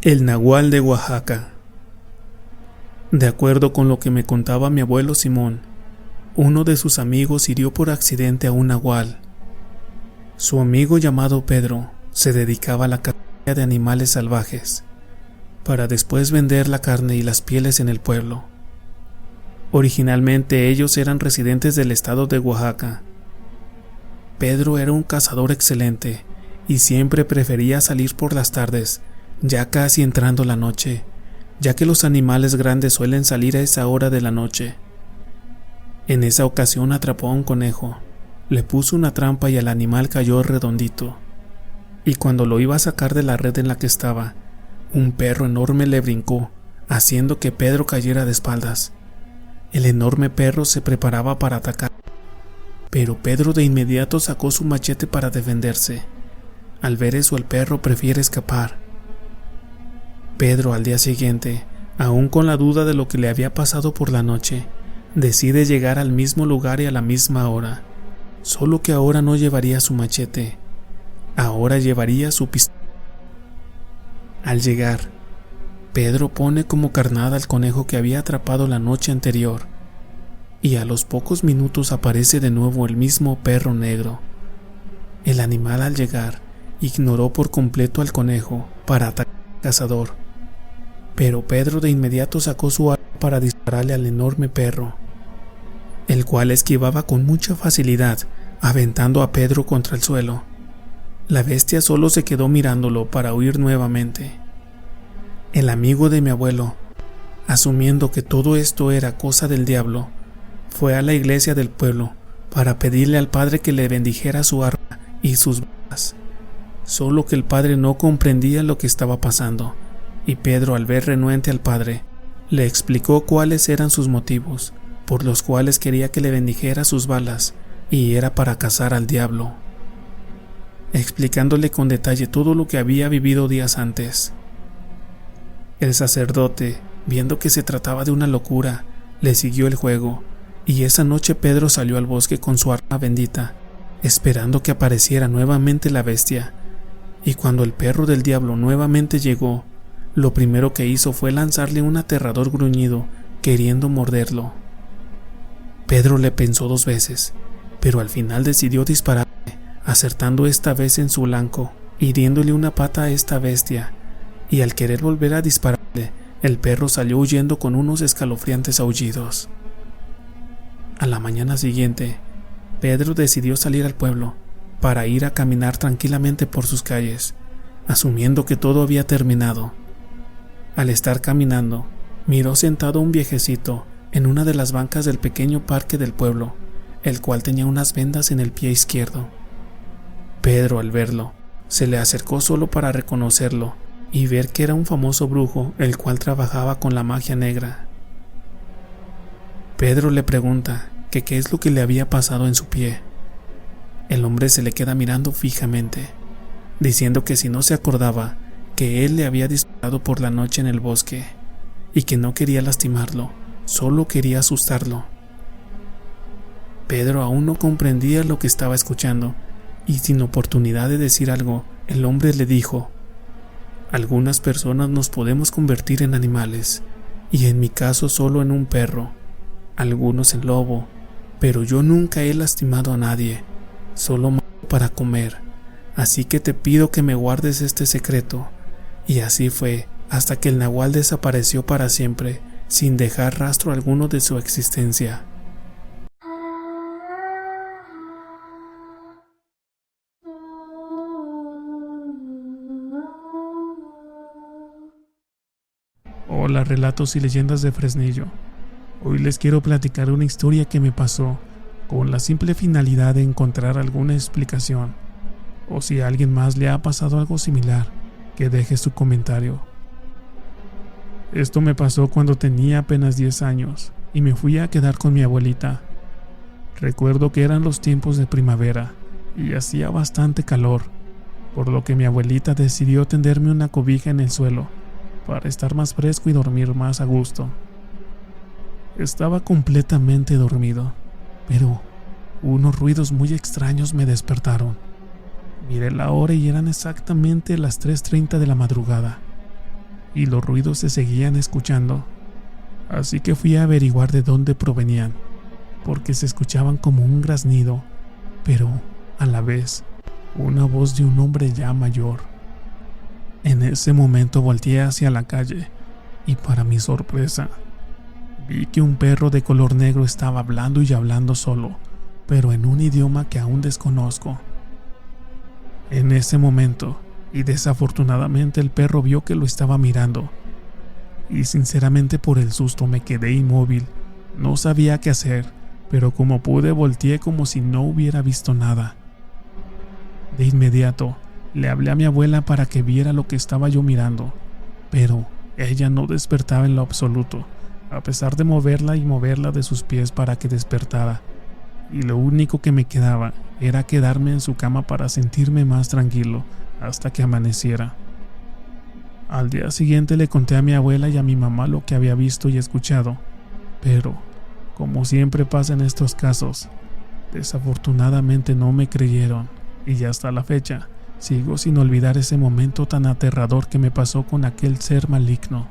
El Nahual de Oaxaca. De acuerdo con lo que me contaba mi abuelo Simón, uno de sus amigos hirió por accidente a un nahual. Su amigo llamado Pedro se dedicaba a la caza de animales salvajes, para después vender la carne y las pieles en el pueblo. Originalmente ellos eran residentes del estado de Oaxaca. Pedro era un cazador excelente y siempre prefería salir por las tardes, ya casi entrando la noche, ya que los animales grandes suelen salir a esa hora de la noche. En esa ocasión atrapó a un conejo, le puso una trampa y el animal cayó redondito. Y cuando lo iba a sacar de la red en la que estaba, un perro enorme le brincó, haciendo que Pedro cayera de espaldas. El enorme perro se preparaba para atacar, pero Pedro de inmediato sacó su machete para defenderse. Al ver eso, el perro prefiere escapar. Pedro, al día siguiente, aún con la duda de lo que le había pasado por la noche, decide llegar al mismo lugar y a la misma hora, solo que ahora no llevaría su machete, ahora llevaría su pistola. Al llegar, Pedro pone como carnada al conejo que había atrapado la noche anterior, y a los pocos minutos aparece de nuevo el mismo perro negro. El animal, al llegar, ignoró por completo al conejo para atacar al cazador, pero Pedro de inmediato sacó su arma para dispararle al enorme perro, el cual esquivaba con mucha facilidad, aventando a Pedro contra el suelo. La bestia solo se quedó mirándolo para huir nuevamente. El amigo de mi abuelo, asumiendo que todo esto era cosa del diablo, fue a la iglesia del pueblo para pedirle al padre que le bendijera su arma y sus balas. Solo que el padre no comprendía lo que estaba pasando, y Pedro, al ver renuente al padre, le explicó cuáles eran sus motivos, por los cuales quería que le bendijera sus balas, y era para cazar al diablo, explicándole con detalle todo lo que había vivido días antes. El sacerdote, viendo que se trataba de una locura, le siguió el juego, y esa noche Pedro salió al bosque con su arma bendita, esperando que apareciera nuevamente la bestia, y cuando el perro del diablo nuevamente llegó, lo primero que hizo fue lanzarle un aterrador gruñido, queriendo morderlo. Pedro le pensó 2 veces, pero al final decidió dispararle, acertando esta vez en su blanco, hiriéndole una pata a esta bestia, y al querer volver a dispararle, el perro salió huyendo con unos escalofriantes aullidos. A la mañana siguiente, Pedro decidió salir al pueblo para ir a caminar tranquilamente por sus calles, asumiendo que todo había terminado. Al estar caminando, miró sentado a un viejecito en una de las bancas del pequeño parque del pueblo, el cual tenía unas vendas en el pie izquierdo. Pedro, al verlo, se le acercó solo para reconocerlo y ver que era un famoso brujo el cual trabajaba con la magia negra. Pedro le pregunta que qué es lo que le había pasado en su pie. El hombre se le queda mirando fijamente, diciendo que si no se acordaba que él le había disparado por la noche en el bosque y que no quería lastimarlo, solo quería asustarlo. Pedro aún no comprendía lo que estaba escuchando y sin oportunidad de decir algo, el hombre le dijo: algunas personas nos podemos convertir en animales, y en mi caso solo en un perro, algunos en lobo, pero yo nunca he lastimado a nadie, solo mato para comer, así que te pido que me guardes este secreto. Y así fue, hasta que el nahual desapareció para siempre, sin dejar rastro alguno de su existencia. Hola, relatos y leyendas de Fresnillo. Hoy les quiero platicar una historia que me pasó, con la simple finalidad de encontrar alguna explicación, o si a alguien más le ha pasado algo similar, que deje su comentario. Esto me pasó cuando tenía apenas 10 años y me fui a quedar con mi abuelita. Recuerdo que eran los tiempos de primavera y hacía bastante calor, por lo que mi abuelita decidió tenderme una cobija en el suelo para estar más fresco y dormir más a gusto. Estaba completamente dormido, pero unos ruidos muy extraños me despertaron. Miré la hora y eran exactamente las 3:30 de la madrugada. y los ruidos se seguían escuchando. Así que fui a averiguar de dónde provenían, porque se escuchaban como un graznido, pero a la vez una voz de un hombre ya mayor. En ese momento volteé hacia la calle y, para mi sorpresa, vi que un perro de color negro estaba hablando y hablando solo, pero en un idioma que aún desconozco. En ese momento, y desafortunadamente, el perro vio que lo estaba mirando, y sinceramente por el susto me quedé inmóvil. No sabía qué hacer, pero como pude volteé como si no hubiera visto nada. De inmediato le hablé a mi abuela para que viera lo que estaba yo mirando, pero ella no despertaba en lo absoluto, a pesar de moverla y moverla de sus pies para que despertara, y lo único que me quedaba era quedarme en su cama para sentirme más tranquilo hasta que amaneciera. Al día siguiente le conté a mi abuela y a mi mamá lo que había visto y escuchado, pero, como siempre pasa en estos casos, desafortunadamente no me creyeron, y hasta la fecha sigo sin olvidar ese momento tan aterrador que me pasó con aquel ser maligno.